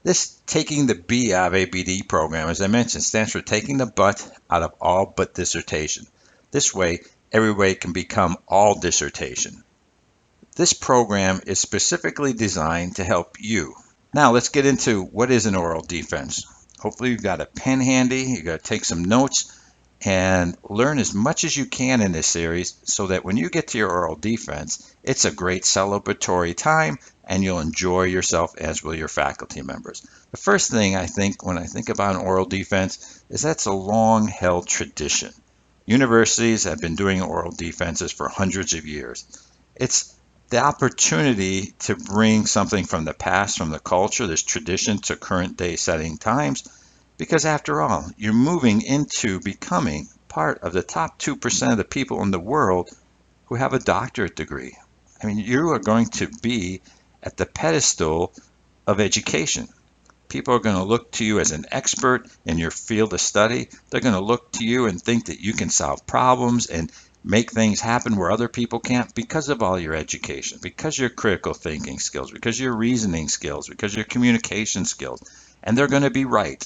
This taking the B out of ABD program, as I mentioned, stands for taking the but out of all but dissertation. This way, everybody can become all dissertation. This program is specifically designed to help you. Now let's get into what is an oral defense. Hopefully you've got a pen handy, you've got to take some notes and learn as much as you can in this series so that when you get to your oral defense, it's a great celebratory time and you'll enjoy yourself, as will your faculty members. The first thing I think when I think about an oral defense is that's a long-held tradition. Universities have been doing oral defenses for hundreds of years. It's the opportunity to bring something from the past, from the culture, this tradition, to current day setting times, because after all, you're moving into becoming part of the top 2% of the people in the world who have a doctorate degree. I mean, you are going to be at the pedestal of education. People are going to look to you as an expert in your field of study. They're going to look to you and think that you can solve problems and make things happen where other people can't because of all your education, because your critical thinking skills, because your reasoning skills, because your communication skills. And they're going to be right,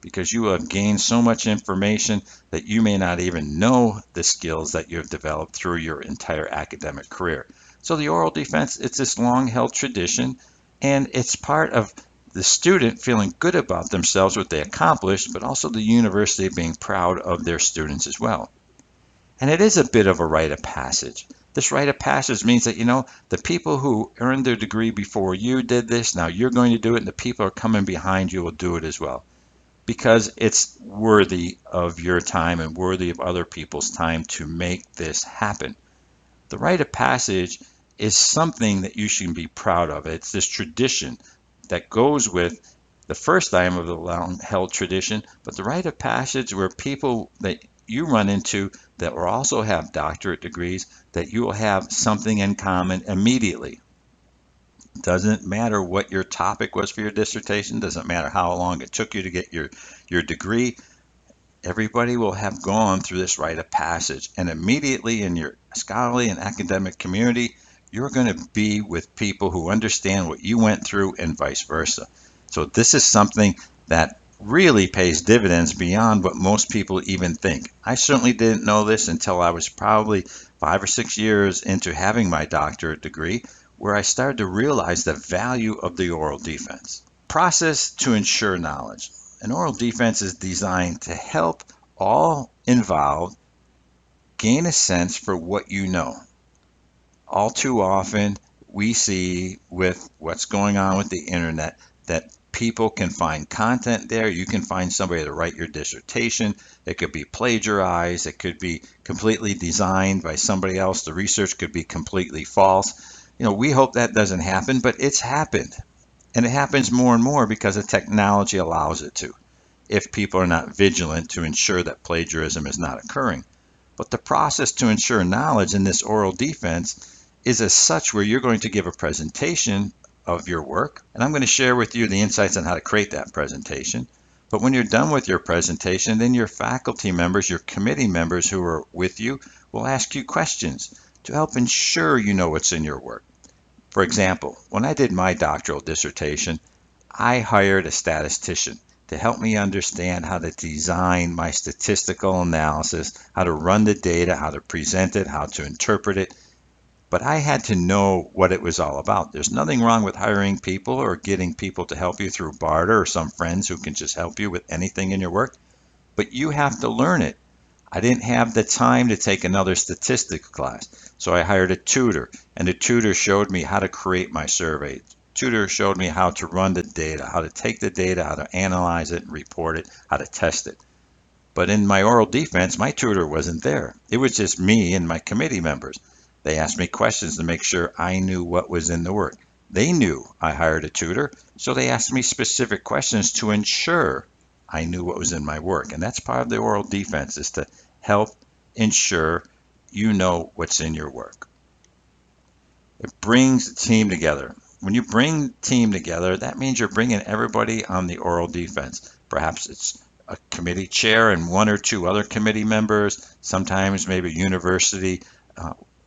because you have gained so much information that you may not even know the skills that you have developed through your entire academic career. So the oral defense, it's this long-held tradition, and it's part of the student feeling good about themselves, what they accomplished, but also the university being proud of their students as well. And it is a bit of a rite of passage. This rite of passage means that, the people who earned their degree before you did this, now you're going to do it, and the people who are coming behind you will do it as well, because it's worthy of your time and worthy of other people's time to make this happen. The rite of passage is something that you should be proud of. It's this tradition that goes with the first item of the long-held tradition, but the rite of passage where people that you run into that will also have doctorate degrees, that you will have something in common immediately. Doesn't matter what your topic was for your dissertation, doesn't matter how long it took you to get your degree. Everybody will have gone through this rite of passage, and immediately in your scholarly and academic community, you're going to be with people who understand what you went through and vice versa. So this is something that really pays dividends beyond what most people even think. I certainly didn't know this until I was probably 5 or 6 years into having my doctorate degree, where I started to realize the value of the oral defense. Process to ensure knowledge. An oral defense is designed to help all involved gain a sense for what you know. All too often, we see with what's going on with the internet that people can find content there. You can find somebody to write your dissertation. It could be plagiarized. It could be completely designed by somebody else. The research could be completely false. We hope that doesn't happen, but it's happened. And it happens more and more because the technology allows it to, if people are not vigilant to ensure that plagiarism is not occurring. But the process to ensure knowledge in this oral defense is as such where you're going to give a presentation of your work, and I'm going to share with you the insights on how to create that presentation. But when you're done with your presentation, then your faculty members, your committee members who are with you will ask you questions to help ensure you know what's in your work. For example, when I did my doctoral dissertation, I hired a statistician to help me understand how to design my statistical analysis, how to run the data, how to present it, how to interpret it. But I had to know what it was all about. There's nothing wrong with hiring people or getting people to help you through barter or some friends who can just help you with anything in your work, but you have to learn it. I didn't have the time to take another statistics class, so I hired a tutor, and the tutor showed me how to create my survey. The tutor showed me how to run the data, how to take the data, how to analyze it and report it, how to test it. But in my oral defense, my tutor wasn't there. It was just me and my committee members. They asked me questions to make sure I knew what was in the work. They knew I hired a tutor, so they asked me specific questions to ensure I knew what was in my work. And that's part of the oral defense, is to help ensure you know what's in your work. It brings the team together. When you bring the team together, that means you're bringing everybody on the oral defense. Perhaps it's a committee chair and 1 or 2 other committee members, sometimes maybe a university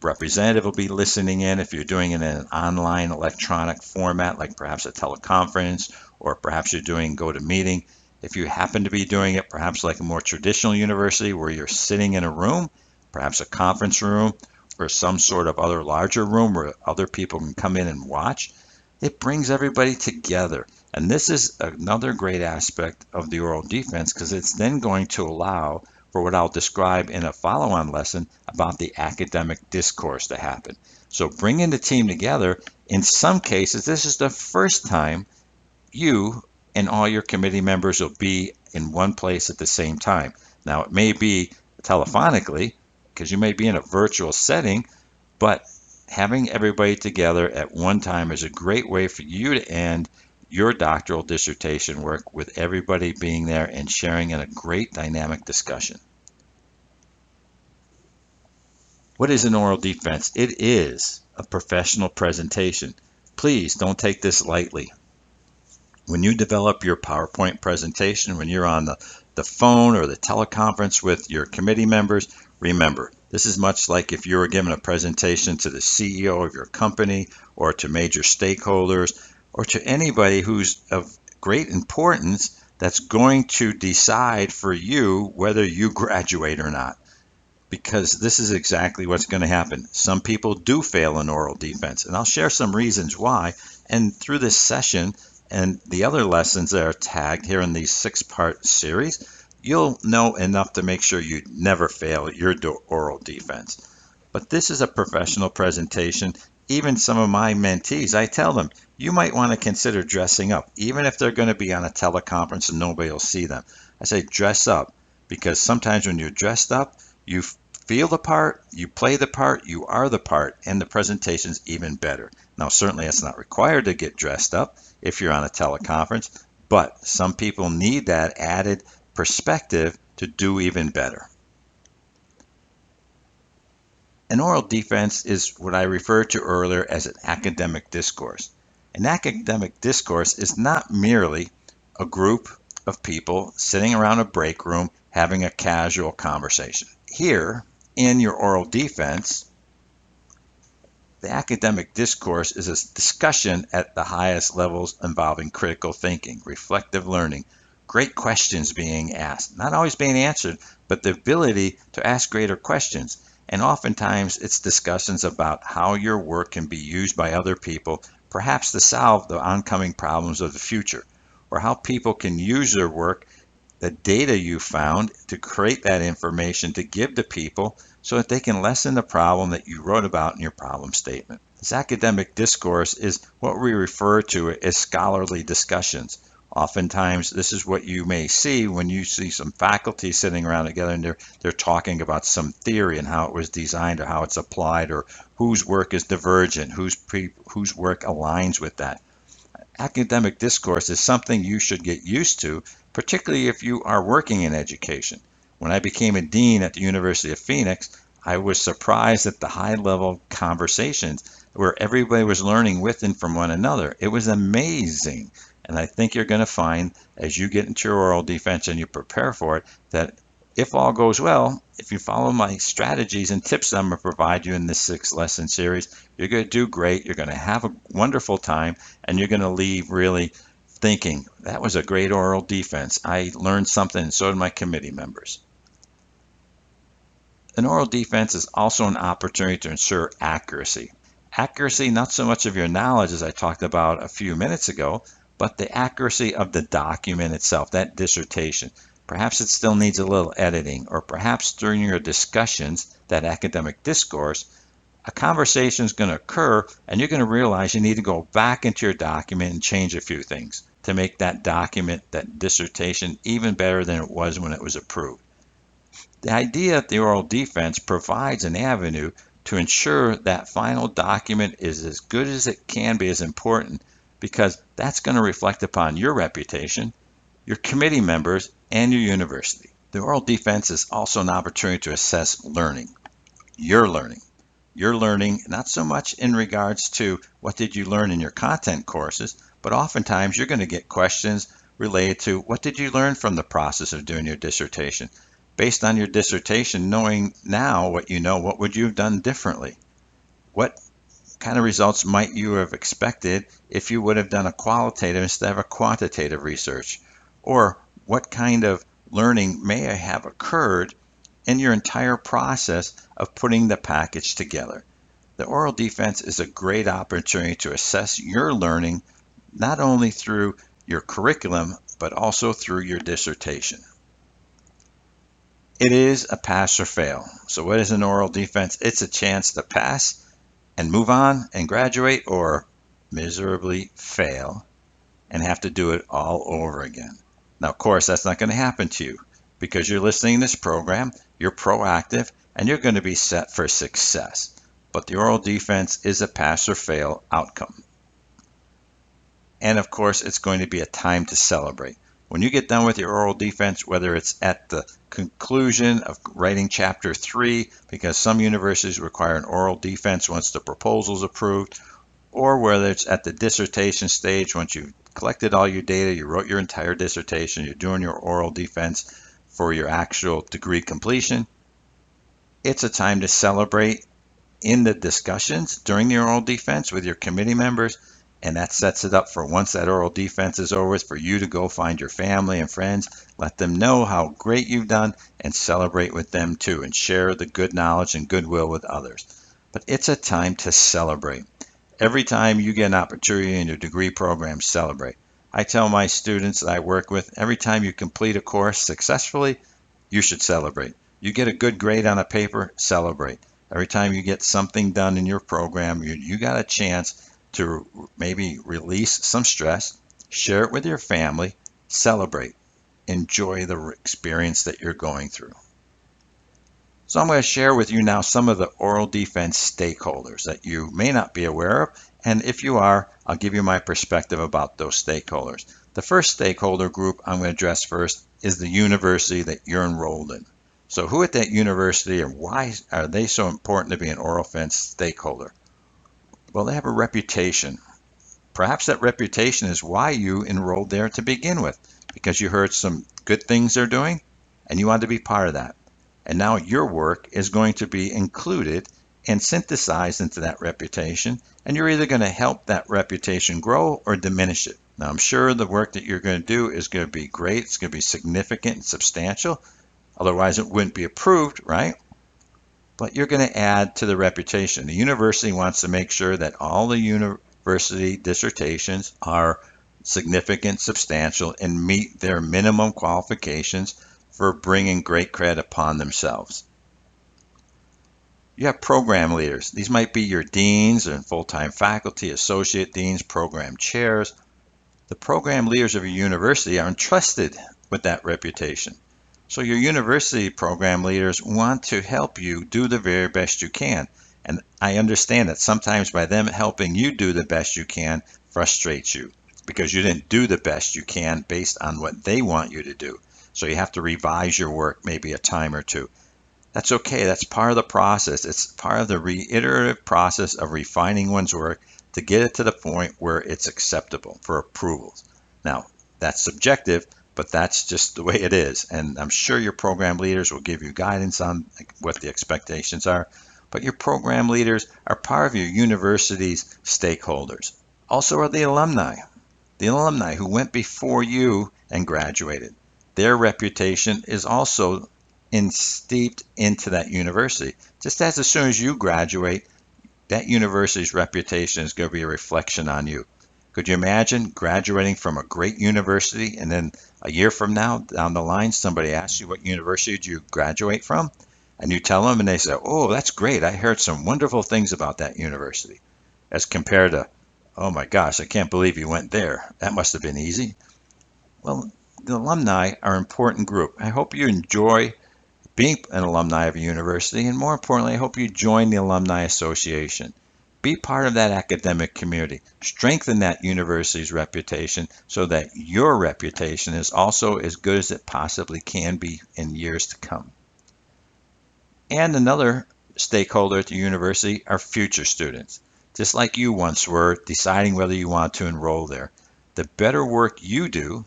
representative will be listening in if you're doing it in an online electronic format, like perhaps a teleconference, or perhaps you're doing GoToMeeting. If you happen to be doing it perhaps like a more traditional university where you're sitting in a room, perhaps a conference room, or some sort of other larger room where other people can come in and watch, it brings everybody together. And this is another great aspect of the oral defense, because it's then going to allow for what I'll describe in a follow-on lesson about the academic discourse to happen. So bringing the team together, in some cases, this is the first time you and all your committee members will be in one place at the same time. Now, it may be telephonically, because you may be in a virtual setting, but having everybody together at one time is a great way for you to end your doctoral dissertation work with everybody being there and sharing in a great dynamic discussion. What is an oral defense? It is a professional presentation. Please don't take this lightly. When you develop your PowerPoint presentation, when you're on the phone or the teleconference with your committee members, remember, this is much like if you were giving a presentation to the CEO of your company or to major stakeholders or to anybody who's of great importance that's going to decide for you whether you graduate or not. Because this is exactly what's going to happen. Some people do fail in oral defense, and I'll share some reasons why. And through this session and the other lessons that are tagged here in these 6-part series, you'll know enough to make sure you never fail your oral defense. But this is a professional presentation. Even some of my mentees, I tell them, you might want to consider dressing up, even if they're going to be on a teleconference and nobody will see them. I say dress up, because sometimes when you're dressed up, you feel the part, you play the part, you are the part, and the presentation's even better. Now, certainly it's not required to get dressed up if you're on a teleconference, but some people need that added perspective to do even better. An oral defense is what I referred to earlier as an academic discourse. An academic discourse is not merely a group of people sitting around a break room having a casual conversation. Here, in your oral defense, the academic discourse is a discussion at the highest levels involving critical thinking, reflective learning, great questions being asked, not always being answered, but the ability to ask greater questions. And oftentimes it's discussions about how your work can be used by other people, perhaps to solve the oncoming problems of the future, or how people can use their work, the data you found, to create that information to give to people so that they can lessen the problem that you wrote about in your problem statement. This academic discourse is what we refer to as scholarly discussions. Oftentimes, this is what you may see when you see some faculty sitting around together and they're talking about some theory and how it was designed or how it's applied, or whose work is divergent, whose work aligns with that. Academic discourse is something you should get used to, particularly if you are working in education. When I became a dean at the University of Phoenix, I was surprised at the high-level conversations where everybody was learning with and from one another. It was amazing. And I think you're going to find, as you get into your oral defense and you prepare for it, that if all goes well, if you follow my strategies and tips that I'm going to provide you in this 6-lesson series, you're going to do great. You're going to have a wonderful time, and you're going to leave really thinking, that was a great oral defense. I learned something, and so did my committee members. An oral defense is also an opportunity to ensure accuracy. Accuracy, not so much of your knowledge as I talked about a few minutes ago, but the accuracy of the document itself, that dissertation. Perhaps it still needs a little editing, or perhaps during your discussions, that academic discourse, a conversation is going to occur and you're going to realize you need to go back into your document and change a few things to make that document, that dissertation, even better than it was when it was approved. The idea of the oral defense provides an avenue to ensure that final document is as good as it can be, as important, because that's going to reflect upon your reputation, your committee members, and your university. The oral defense is also an opportunity to assess learning. Your learning. Your learning, not so much in regards to what did you learn in your content courses, but oftentimes you're going to get questions related to what did you learn from the process of doing your dissertation. Based on your dissertation, knowing now what you know, what would you have done differently? What kind of results might you have expected if you would have done a qualitative instead of a quantitative research? Or what kind of learning may have occurred in your entire process of putting the package together? The oral defense is a great opportunity to assess your learning, not only through your curriculum, but also through your dissertation. It is a pass or fail. So what is an oral defense? It's a chance to pass and move on and graduate, or miserably fail and have to do it all over again. Now, of course, that's not going to happen to you because you're listening to this program, you're proactive, and you're going to be set for success. But the oral defense is a pass or fail outcome. And of course, it's going to be a time to celebrate. When you get done with your oral defense, whether it's at the conclusion of writing chapter 3, because some universities require an oral defense once the proposal is approved, or whether it's at the dissertation stage, once you've collected all your data, you wrote your entire dissertation, you're doing your oral defense for your actual degree completion, it's a time to celebrate in the discussions during the oral defense with your committee members. And that sets it up for once that oral defense is over with, for you to go find your family and friends, let them know how great you've done, and celebrate with them too, and share the good knowledge and goodwill with others. But it's a time to celebrate. Every time you get an opportunity in your degree program, celebrate. I tell my students that I work with, every time you complete a course successfully, you should celebrate. You get a good grade on a paper, celebrate. Every time you get something done in your program, you got a chance to maybe release some stress, share it with your family, celebrate, enjoy the experience that you're going through. So I'm going to share with you now some of the oral defense stakeholders that you may not be aware of, and if you are, I'll give you my perspective about those stakeholders. The first stakeholder group I'm going to address first is the university that you're enrolled in. So who at that university, and why are they so important to be an oral defense stakeholder? Well, they have a reputation. Perhaps that reputation is why you enrolled there to begin with, because you heard some good things they're doing and you wanted to be part of that. And now your work is going to be included and synthesized into that reputation, and you're either going to help that reputation grow or diminish it. Now, I'm sure the work that you're going to do is going to be great. It's going to be significant and substantial. Otherwise, it wouldn't be approved, right? But you're going to add to the reputation. The university wants to make sure that all the university dissertations are significant, substantial, and meet their minimum qualifications for bringing great credit upon themselves. You have program leaders. These might be your deans and full-time faculty, associate deans, program chairs. The program leaders of your university are entrusted with that reputation. So your university program leaders want to help you do the very best you can. And I understand that sometimes by them helping you do the best you can frustrates you because you didn't do the best you can based on what they want you to do. So you have to revise your work maybe a time or two. That's okay. That's part of the process. It's part of the reiterative process of refining one's work to get it to the point where it's acceptable for approvals. Now, that's subjective, but that's just the way it is. And I'm sure your program leaders will give you guidance on what the expectations are. But your program leaders are part of your university's stakeholders. Also are the alumni who went before you and graduated. Their reputation is also steeped into that university. Just as soon as you graduate, that university's reputation is going to be a reflection on you. Could you imagine graduating from a great university and then a year from now down the line somebody asks you what university did you graduate from? And you tell them and they say, oh, that's great. I heard some wonderful things about that university. As compared to, oh my gosh, I can't believe you went there. That must have been easy. Well, the alumni are an important group. I hope you enjoy being an alumni of a university, and more importantly, I hope you join the Alumni Association. Be part of that academic community. Strengthen that university's reputation so that your reputation is also as good as it possibly can be in years to come. And another stakeholder at the university are future students. Just like you once were, deciding whether you want to enroll there. The better work you do,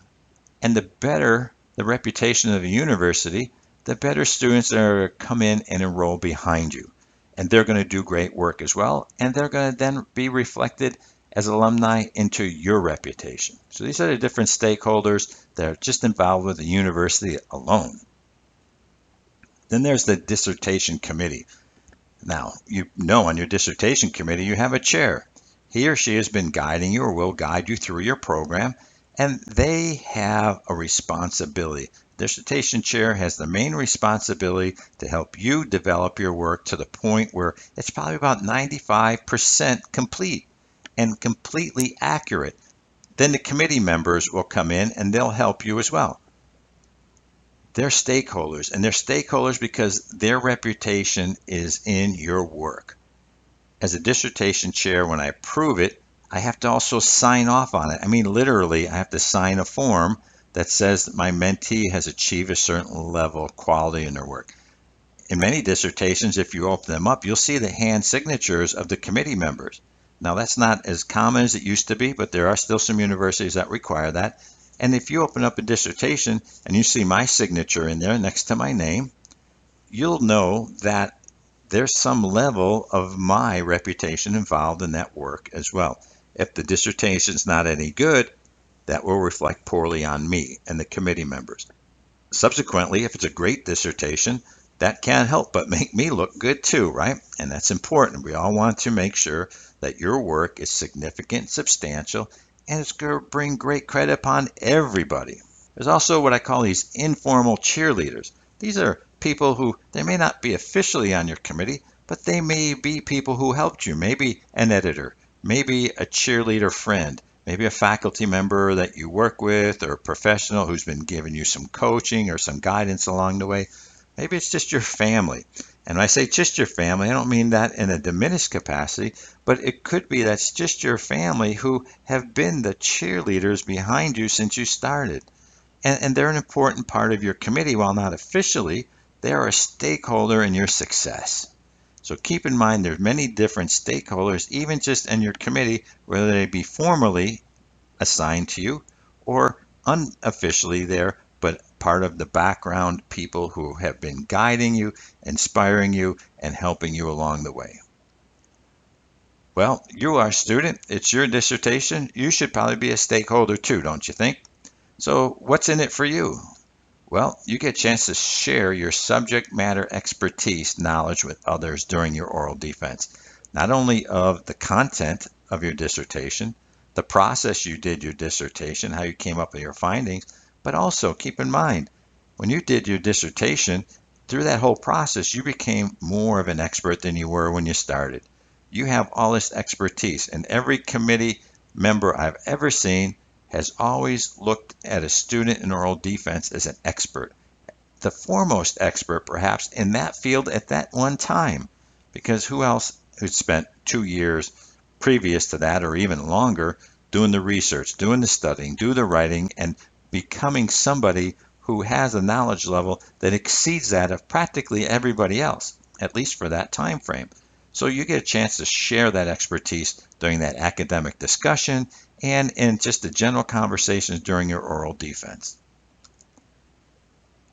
and the better the reputation of the university, the better students are come in and enroll behind you. and they're going to do great work as well, and they're going to then be reflected as alumni into your reputation. So these are the different stakeholders that are just involved with the university alone. Then there's the dissertation committee. Now, you know on your dissertation committee you have a chair. He or she has been guiding you or will guide you through your program, and they have a responsibility. Dissertation chair has the main responsibility to help you develop your work to the point where it's probably about 95% complete and completely accurate. Then the committee members will come in and they'll help you as well. They're stakeholders, and they're stakeholders because their reputation is in your work. As a dissertation chair, when I approve it, I have to also sign off on it. I mean, literally, I have to sign a form that says that my mentee has achieved a certain level of quality in their work. In many dissertations, if you open them up, you'll see the hand signatures of the committee members. Now, that's not as common as it used to be, but there are still some universities that require that. And if you open up a dissertation and you see my signature in there next to my name, you'll know that there's some level of my reputation involved in that work as well. If the dissertation's not any good, that will reflect poorly on me and the committee members. Subsequently, if it's a great dissertation, that can't help but make me look good too, right? And that's important. We all want to make sure that your work is significant, substantial, and it's going to bring great credit upon everybody. There's also what I call these informal cheerleaders. These are people who, they may not be officially on your committee, but they may be people who helped you. Maybe an editor, maybe a cheerleader friend, maybe a faculty member that you work with, or a professional who's been giving you some coaching or some guidance along the way. Maybe it's just your family. And when I say just your family, I don't mean that in a diminished capacity, but it could be that's just your family who have been the cheerleaders behind you since you started. And they're an important part of your committee. While not officially, they are a stakeholder in your success. So keep in mind there's many different stakeholders, even just in your committee, whether they be formally assigned to you or unofficially there, but part of the background people who have been guiding you, inspiring you, and helping you along the way. Well, you are a student. It's your dissertation. You should probably be a stakeholder too, don't you think? So what's in it for you? Well, you get a chance to share your subject matter expertise knowledge with others during your oral defense, not only of the content of your dissertation, the process you did your dissertation, how you came up with your findings, but also keep in mind, when you did your dissertation, through that whole process, you became more of an expert than you were when you started. You have all this expertise, and every committee member I've ever seen has always looked at a student in oral defense as an expert, the foremost expert perhaps in that field at that one time, because who else who'd spent 2 years previous to that or even longer doing the research, doing the studying, doing the writing, and becoming somebody who has a knowledge level that exceeds that of practically everybody else, at least for that time frame. So you get a chance to share that expertise during that academic discussion and in just the general conversations during your oral defense.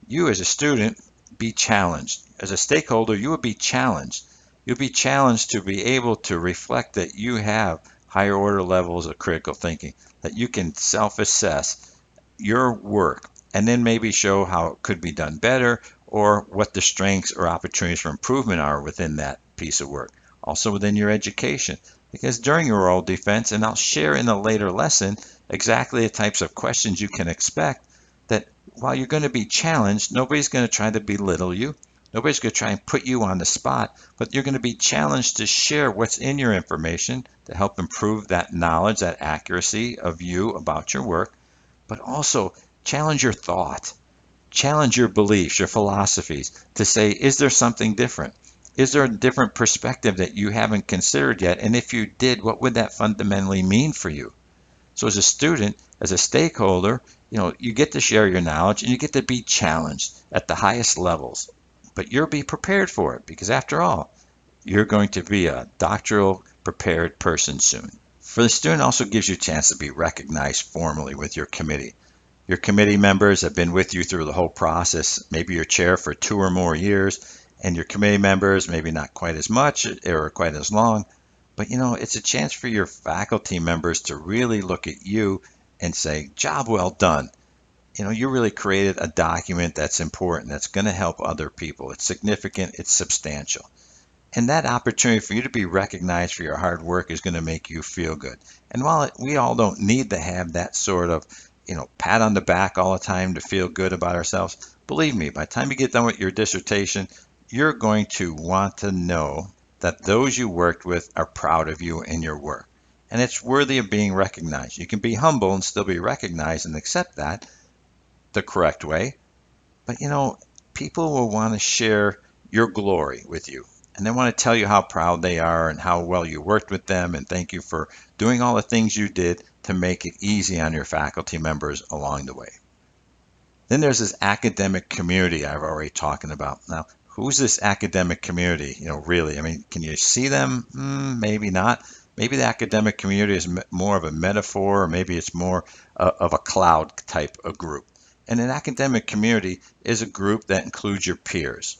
You as a student, be challenged. As a stakeholder, you will be challenged. You'll be challenged to be able to reflect that you have higher order levels of critical thinking, that you can self-assess your work and then maybe show how it could be done better or what the strengths or opportunities for improvement are within that piece of work. Also within your education, because during your oral defense, and I'll share in a later lesson exactly the types of questions you can expect, that while you're going to be challenged, nobody's going to try to belittle you. Nobody's going to try and put you on the spot, but you're going to be challenged to share what's in your information to help improve that knowledge, that accuracy of you about your work, but also challenge your thought, challenge your beliefs, your philosophies to say, is there something different? Is there a different perspective that you haven't considered yet? And if you did, what would that fundamentally mean for you? So as a student, as a stakeholder, you get to share your knowledge and you get to be challenged at the highest levels. But you'll be prepared for it because after all, you're going to be a doctoral prepared person soon. For the student, also gives you a chance to be recognized formally with your committee. Your committee members have been with you through the whole process, maybe your chair for 2 or more years, and your committee members, maybe not quite as much or quite as long, but it's a chance for your faculty members to really look at you and say, job well done. You really created a document that's important, that's going to help other people. It's significant, it's substantial. And that opportunity for you to be recognized for your hard work is going to make you feel good. And while we all don't need to have that sort of, pat on the back all the time to feel good about ourselves, believe me, by the time you get done with your dissertation, you're going to want to know that those you worked with are proud of you and your work. And it's worthy of being recognized. You can be humble and still be recognized and accept that the correct way. But people will want to share your glory with you. And they want to tell you how proud they are and how well you worked with them, and thank you for doing all the things you did to make it easy on your faculty members along the way. Then there's this academic community I've already talking about. Now, who's this academic community? Really, can you see them? Maybe not. Maybe the academic community is more of a metaphor, or maybe it's more of a cloud type of group. And an academic community is a group that includes your peers.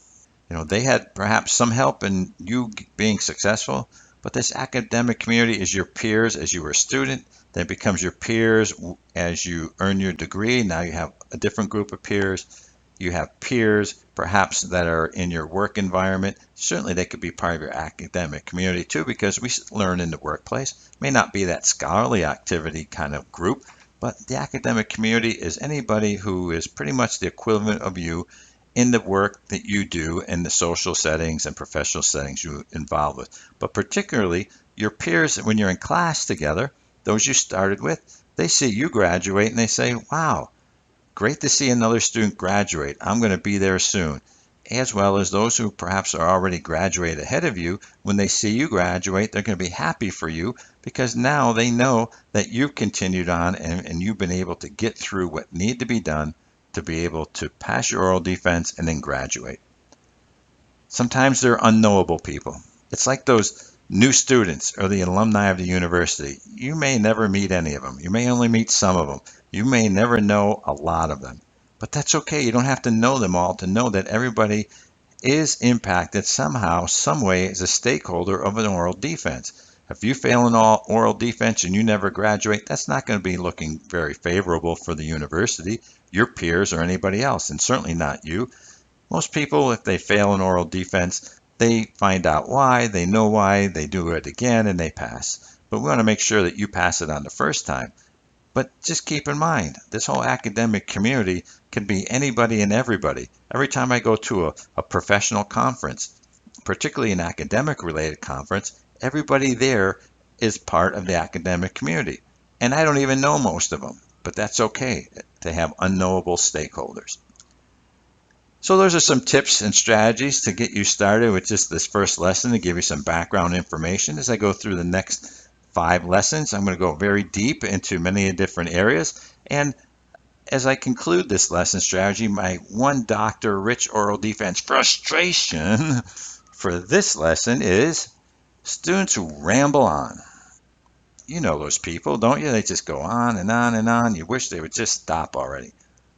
They had perhaps some help in you being successful, but this academic community is your peers as you were a student, then it becomes your peers as you earn your degree. Now you have a different group of peers. You have peers perhaps that are in your work environment. Certainly they could be part of your academic community too, because we learn in the workplace. It may not be that scholarly activity kind of group, but the academic community is anybody who is pretty much the equivalent of you in the work that you do in the social settings and professional settings you're involved with. But particularly your peers, when you're in class together, those you started with, they see you graduate and they say, wow, great to see another student graduate. I'm going to be there soon. As well as those who perhaps are already graduated ahead of you, when they see you graduate, they're going to be happy for you because now they know that you've continued on and you've been able to get through what needed to be done to be able to pass your oral defense and then graduate. Sometimes they're unknowable people. It's like those new students or the alumni of the university. You may never meet any of them. You may only meet some of them. You may never know a lot of them. But that's okay. You don't have to know them all to know that everybody is impacted somehow, some way as a stakeholder of an oral defense. If you fail an oral defense and you never graduate, that's not going to be looking very favorable for the university, your peers, or anybody else, and certainly not you. Most people, if they fail an oral defense, they find out why, they know why, they do it again, and they pass. But we want to make sure that you pass it on the first time. But just keep in mind, this whole academic community can be anybody and everybody. Every time I go to a professional conference, particularly an academic-related conference, everybody there is part of the academic community. And I don't even know most of them, but that's okay to have unknowable stakeholders. So those are some tips and strategies to get you started with just this first lesson, to give you some background information. As I go through the next 5 lessons, I'm going to go very deep into many different areas. And as I conclude this lesson strategy, my one Dr. Rich oral defense frustration for this lesson is students who ramble on. You know those people, don't you? They just go on and on and on. You wish they would just stop already.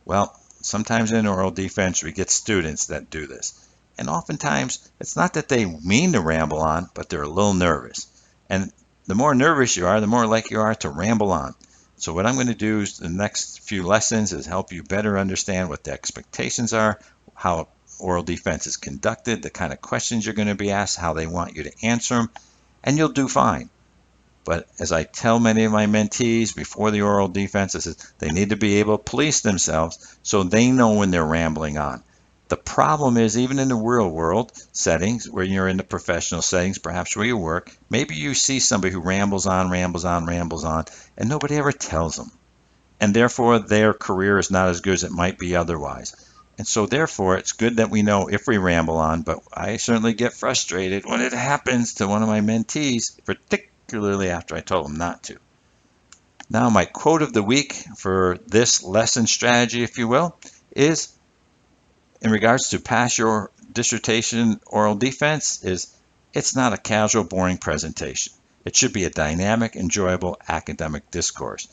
Well, sometimes in oral defense, we get students that do this. And oftentimes, it's not that they mean to ramble on, but they're a little nervous. And the more nervous you are, the more likely you are to ramble on. So what I'm going to do is the next few lessons is help you better understand what the expectations are, how oral defense is conducted, the kind of questions you're going to be asked, how they want you to answer them, and you'll do fine. But as I tell many of my mentees before the oral defense, I said they need to be able to police themselves so they know when they're rambling on. The problem is, even in the real world settings, where you're in the professional settings, perhaps where you work, maybe you see somebody who rambles on, and nobody ever tells them. And therefore, their career is not as good as it might be otherwise. And so therefore, it's good that we know if we ramble on, but I certainly get frustrated when it happens to one of my mentees, particularly after I told them not to. Now, my quote of the week for this lesson strategy, if you will, is in regards to pass your dissertation oral defense is, it's not a casual, boring presentation. It should be a dynamic, enjoyable academic discourse.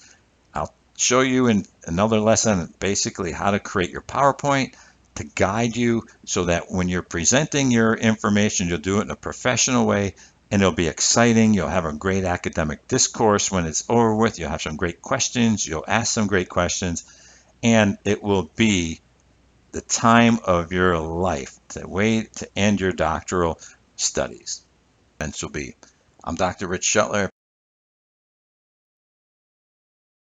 I'll show you in another lesson basically how to create your PowerPoint, to guide you so that when you're presenting your information, you'll do it in a professional way and it'll be exciting. You'll have a great academic discourse when it's over with. You'll have some great questions. You'll ask some great questions, and it will be the time of your life, the way to end your doctoral studies. I'm Dr. Rich Schuttler.